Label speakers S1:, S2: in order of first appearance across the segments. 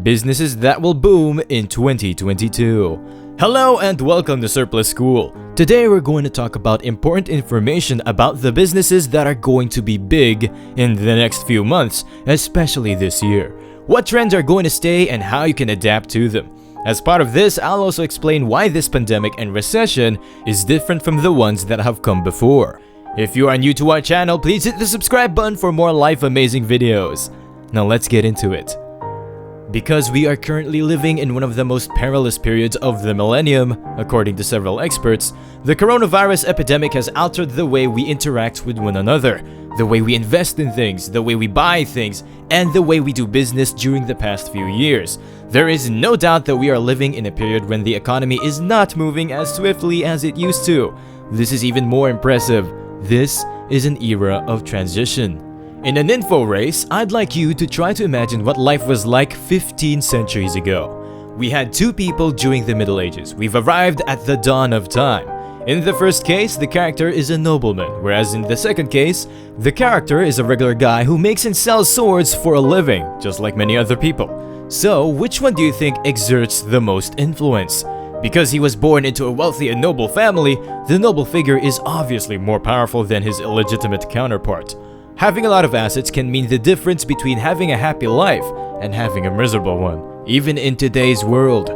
S1: businesses that will boom in 2022. Hello and welcome to Surplus School. Today we're going to talk about important information about the businesses that are going to be big in the next few months, especially this year. What trends are going to stay and how you can adapt to them. As part of this, I'll also explain why this pandemic and recession is different from the ones that have come before. If you are new to our channel, please hit the subscribe button for more life-amazing videos. Now let's get into it. Because we are currently living in one of the most perilous periods of the millennium, according to several experts, the coronavirus epidemic has altered the way we interact with one another, the way we invest in things, the way we buy things, and the way we do business during the past few years. There is no doubt that we are living in a period when the economy is not moving as swiftly as it used to. This is even more impressive. This is an era of transition. In an info race, I'd like you to try to imagine what life was like 15 centuries ago. We had two people during the Middle Ages. We've arrived at the dawn of time. In the first case, the character is a nobleman, whereas in the second case, the character is a regular guy who makes and sells swords for a living, just like many other people. So, which one do you think exerts the most influence? Because he was born into a wealthy and noble family, the noble figure is obviously more powerful than his illegitimate counterpart. Having a lot of assets can mean the difference between having a happy life and having a miserable one, even in today's world.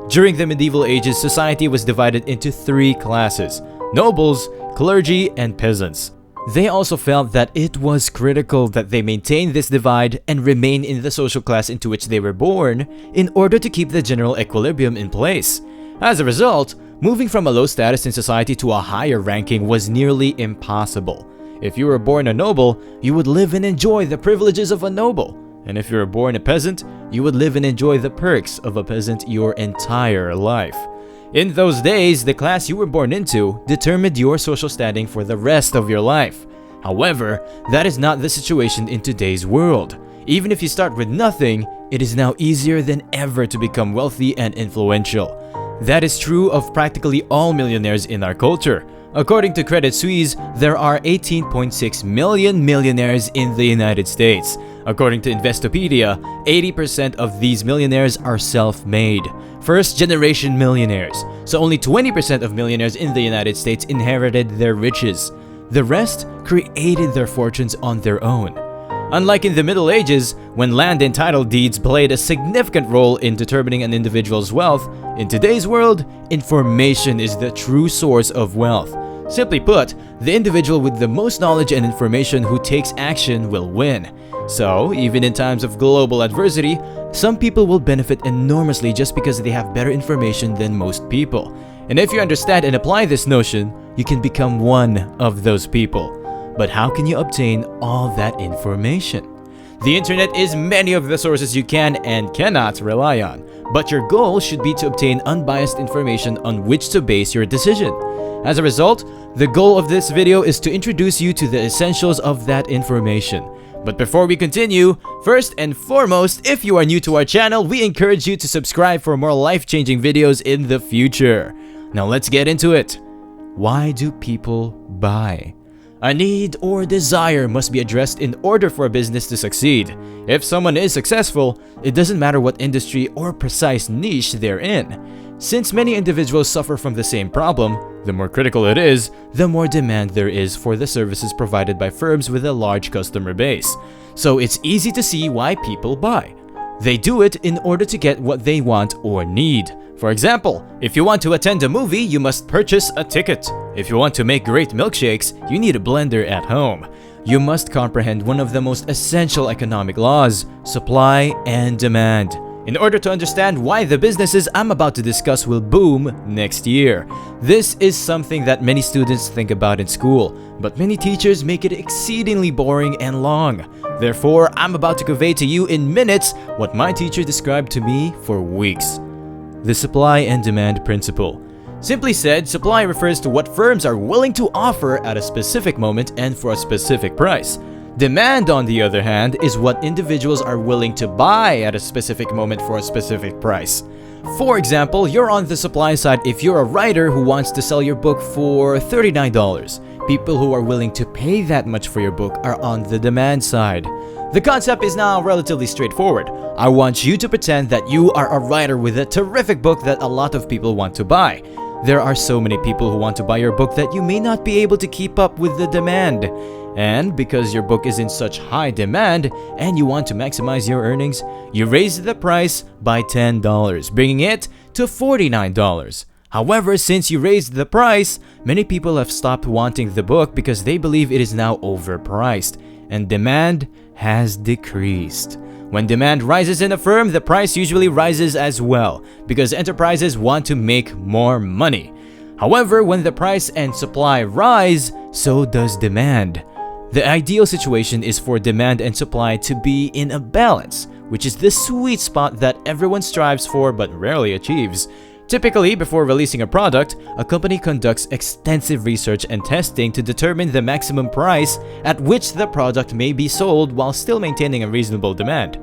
S1: During the medieval ages, society was divided into three classes: nobles, clergy, and peasants. They also felt that it was critical that they maintain this divide and remain in the social class into which they were born in order to keep the general equilibrium in place. As a result, moving from a low status in society to a higher ranking was nearly impossible. If you were born a noble, you would live and enjoy the privileges of a noble. And if you were born a peasant, you would live and enjoy the perks of a peasant your entire life. In those days, the class you were born into determined your social standing for the rest of your life. However, that is not the situation in today's world. Even if you start with nothing, it is now easier than ever to become wealthy and influential. That is true of practically all millionaires in our culture. According to Credit Suisse, there are 18.6 million millionaires in the United States. According to Investopedia, 80% of these millionaires are self-made, first-generation millionaires. So only 20% of millionaires in the United States inherited their riches. The rest created their fortunes on their own. Unlike in the Middle Ages, when land and title deeds played a significant role in determining an individual's wealth, in today's world, information is the true source of wealth. Simply put, the individual with the most knowledge and information who takes action will win. So, even in times of global adversity, some people will benefit enormously just because they have better information than most people. And if you understand and apply this notion, you can become one of those people. But how can you obtain all that information? The internet is many of the sources you can and cannot rely on, but your goal should be to obtain unbiased information on which to base your decision. As a result, the goal of this video is to introduce you to the essentials of that information. But before we continue, first and foremost, if you are new to our channel, we encourage you to subscribe for more life-changing videos in the future. Now let's get into it. Why do people buy? A need or desire must be addressed in order for a business to succeed. If someone is successful, it doesn't matter what industry or precise niche they're in. Since many individuals suffer from the same problem, the more critical it is, the more demand there is for the services provided by firms with a large customer base. So it's easy to see why people buy. They do it in order to get what they want or need. For example, if you want to attend a movie, you must purchase a ticket. If you want to make great milkshakes, you need a blender at home. You must comprehend one of the most essential economic laws: supply and demand, in order to understand why the businesses I'm about to discuss will boom next year. This is something that many students think about in school, but many teachers make it exceedingly boring and long. Therefore, I'm about to convey to you in minutes what my teacher described to me for weeks. The supply and demand principle. Simply said, supply refers to what firms are willing to offer at a specific moment and for a specific price. Demand, on the other hand, is what individuals are willing to buy at a specific moment for a specific price. For example, you're on the supply side if you're a writer who wants to sell your book for $39. People who are willing to pay that much for your book are on the demand side. The concept is now relatively straightforward. I want you to pretend that you are a writer with a terrific book that a lot of people want to buy. There are so many people who want to buy your book that you may not be able to keep up with the demand. And because your book is in such high demand and you want to maximize your earnings, you raise the price by $10, bringing it to $49. However, since you raised the price, many people have stopped wanting the book because they believe it is now overpriced, and demand has decreased. When demand rises in a firm, the price usually rises as well because enterprises want to make more money. However, when the price and supply rise, so does demand. The ideal situation is for demand and supply to be in a balance, which is the sweet spot that everyone strives for but rarely achieves. Typically, before releasing a product, a company conducts extensive research and testing to determine the maximum price at which the product may be sold while still maintaining a reasonable demand.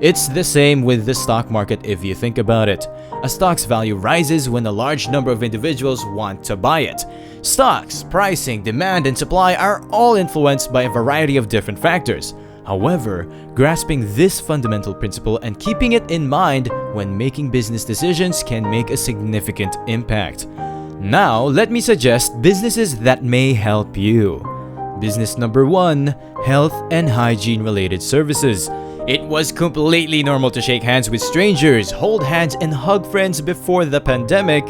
S1: It's the same with the stock market if you think about it. A stock's value rises when a large number of individuals want to buy it. Stocks, pricing, demand, and supply are all influenced by a variety of different factors. However, grasping this fundamental principle and keeping it in mind when making business decisions can make a significant impact. Now, let me suggest businesses that may help you. Business number 1, health and hygiene related services. It was completely normal to shake hands with strangers, hold hands, and hug friends before the pandemic.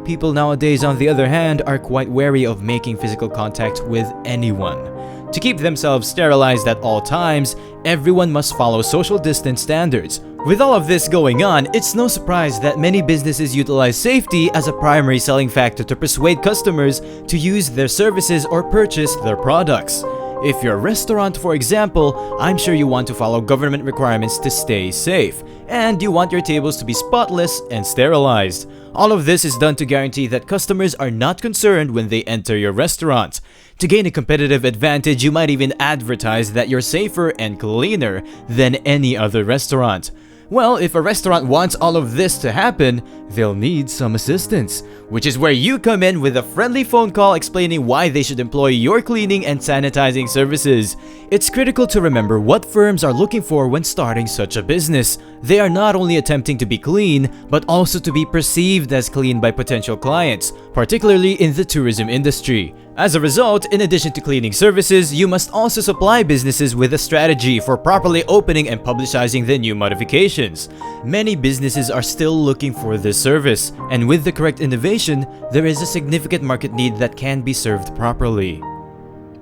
S1: People nowadays, on the other hand, are quite wary of making physical contact with anyone. To keep themselves sterilized at all times, everyone must follow social distance standards. With all of this going on, it's no surprise that many businesses utilize safety as a primary selling factor to persuade customers to use their services or purchase their products. If you're a restaurant, for example, I'm sure you want to follow government requirements to stay safe, and you want your tables to be spotless and sterilized. All of this is done to guarantee that customers are not concerned when they enter your restaurant. To gain a competitive advantage, you might even advertise that you're safer and cleaner than any other restaurant. Well, if a restaurant wants all of this to happen, they'll need some assistance, which is where you come in with a friendly phone call explaining why they should employ your cleaning and sanitizing services. It's critical to remember what firms are looking for when starting such a business. They are not only attempting to be clean, but also to be perceived as clean by potential clients, particularly in the tourism industry. As a result, in addition to cleaning services, you must also supply businesses with a strategy for properly opening and publicizing the new modifications. Many businesses are still looking for this service, and with the correct innovation, there is a significant market need that can be served properly.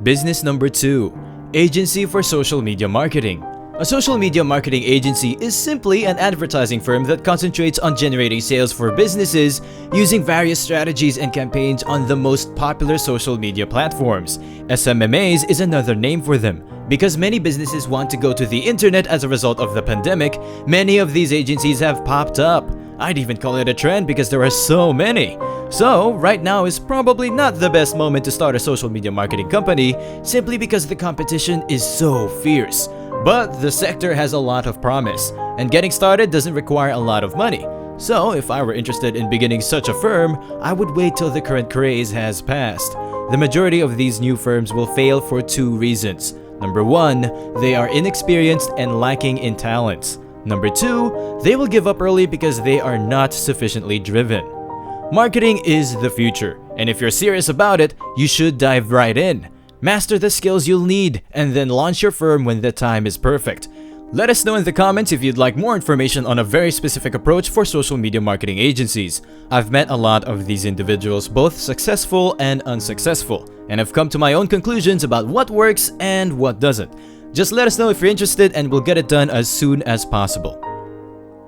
S1: Business number 2, agency for social media marketing. A social media marketing agency is simply an advertising firm that concentrates on generating sales for businesses using various strategies and campaigns on the most popular social media platforms. SMMAs is another name for them. Because many businesses want to go to the internet as a result of the pandemic, many of these agencies have popped up. I'd even call it a trend because there are so many. So, right now is probably not the best moment to start a social media marketing company simply because the competition is so fierce. But the sector has a lot of promise, and getting started doesn't require a lot of money. So, if I were interested in beginning such a firm, I would wait till the current craze has passed. The majority of these new firms will fail for 2 reasons. Number 1, they are inexperienced and lacking in talents. Number 2, they will give up early because they are not sufficiently driven. Marketing is the future, and if you're serious about it, you should dive right in. Master the skills you'll need, and then launch your firm when the time is perfect. Let us know in the comments if you'd like more information on a very specific approach for social media marketing agencies. I've met a lot of these individuals, both successful and unsuccessful, and I've come to my own conclusions about what works and what doesn't. Just let us know if you're interested and we'll get it done as soon as possible.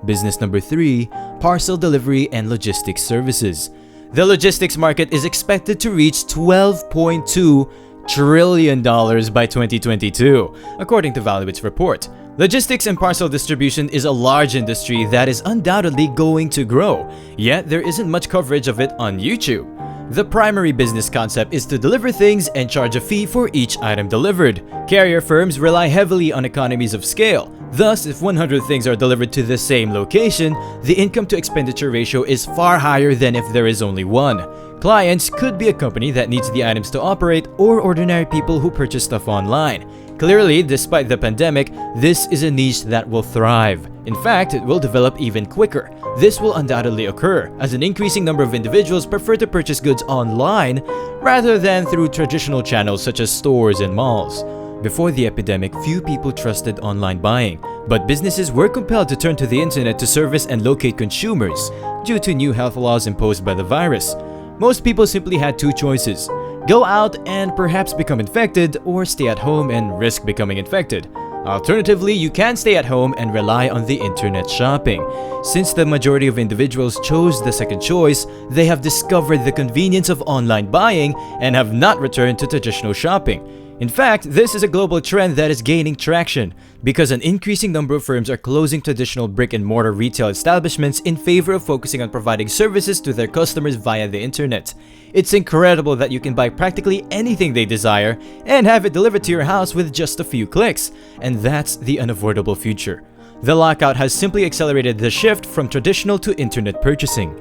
S1: Business number 3, parcel delivery and logistics services. The logistics market is expected to reach $12.2 trillion by 2022, according to Valuate's report. Logistics and parcel distribution is a large industry that is undoubtedly going to grow, yet there isn't much coverage of it on YouTube. The primary business concept is to deliver things and charge a fee for each item delivered. Carrier firms rely heavily on economies of scale. Thus, if 100 things are delivered to the same location, the income to expenditure ratio is far higher than if there is only one. Clients could be a company that needs the items to operate or ordinary people who purchase stuff online. Clearly, despite the pandemic, this is a niche that will thrive. In fact, it will develop even quicker. This will undoubtedly occur as an increasing number of individuals prefer to purchase goods online rather than through traditional channels such as stores and malls. Before the epidemic, few people trusted online buying, but businesses were compelled to turn to the internet to service and locate consumers due to new health laws imposed by the virus. Most people simply had two choices: go out and perhaps become infected, or stay at home and risk becoming infected. Alternatively, you can stay at home and rely on the internet shopping. Since the majority of individuals chose the second choice, they have discovered the convenience of online buying and have not returned to traditional shopping. In fact, this is a global trend that is gaining traction because an increasing number of firms are closing traditional brick-and-mortar retail establishments in favor of focusing on providing services to their customers via the internet. It's incredible that you can buy practically anything they desire and have it delivered to your house with just a few clicks, and that's the unavoidable future. The lockout has simply accelerated the shift from traditional to internet purchasing.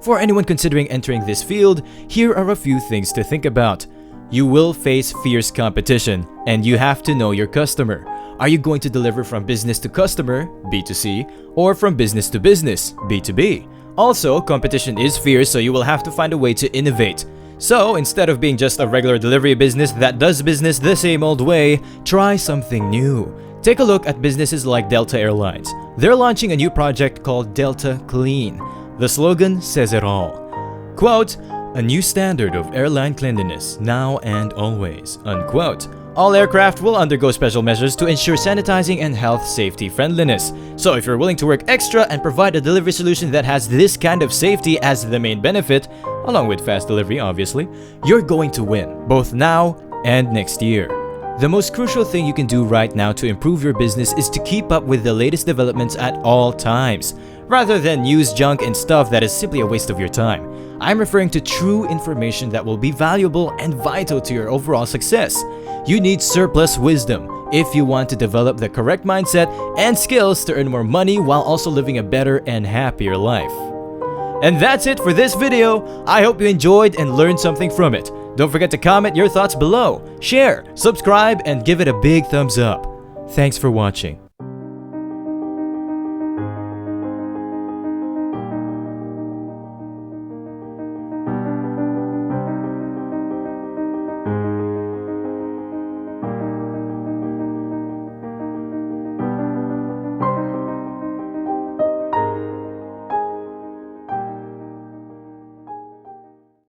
S1: For anyone considering entering this field, here are a few things to think about. You will face fierce competition, and you have to know your customer. Are you going to deliver from business to customer, B2C, or from business to business, B2B? Also, competition is fierce, so you will have to find a way to innovate. So, instead of being just a regular delivery business that does business the same old way, try something new. Take a look at businesses like Delta Airlines. They're launching a new project called Delta Clean. The slogan says it all. Quote, "A new standard of airline cleanliness, now and always," unquote. All aircraft will undergo special measures to ensure sanitizing and health safety friendliness. So if you're willing to work extra and provide a delivery solution that has this kind of safety as the main benefit, along with fast delivery obviously, you're going to win, both now and next year. The most crucial thing you can do right now to improve your business is to keep up with the latest developments at all times, rather than use junk and stuff that is simply a waste of your time. I'm referring to true information that will be valuable and vital to your overall success. You need surplus wisdom if you want to develop the correct mindset and skills to earn more money while also living a better and happier life. And that's it for this video. I hope you enjoyed and learned something from it. Don't forget to comment your thoughts below, share, subscribe, and give it a big thumbs up. Thanks for watching.